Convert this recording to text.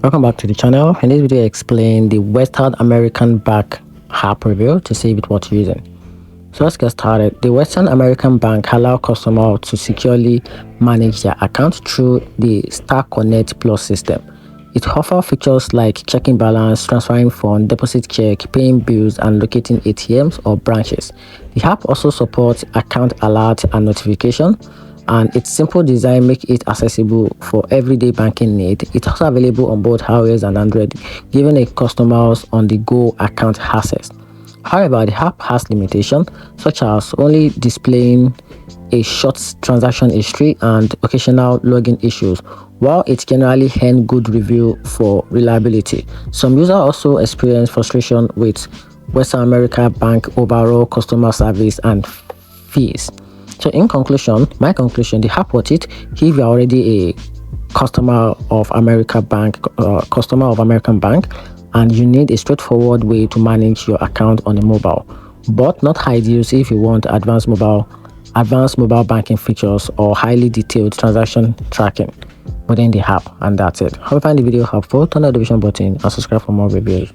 Welcome back to the channel. In this video I explain the Western American Bank app review to see if it worth using. So let's get started. The Western American Bank allows customers to securely manage their account through the Star Connect Plus system. It offers features like checking balance, transferring funds, deposit check, paying bills, and locating ATMs or branches. The app also supports account alert and notification, and its simple design makes it accessible for everyday banking need. It's also available on both iOS and Android, giving a customers on-the-go account access. However, the app has limitations, such as only displaying a short transaction history and occasional login issues. While it generally earns good review for reliability, some users also experience frustration with Western America Bank overall customer service and fees. So in conclusion, the app worth it if you are already a customer of American Bank, and you need a straightforward way to manage your account on a mobile, but not ideal if you want advanced mobile banking features or highly detailed transaction tracking within the app. And that's it. Hope you find the video helpful. Turn on the notification button and subscribe for more reviews.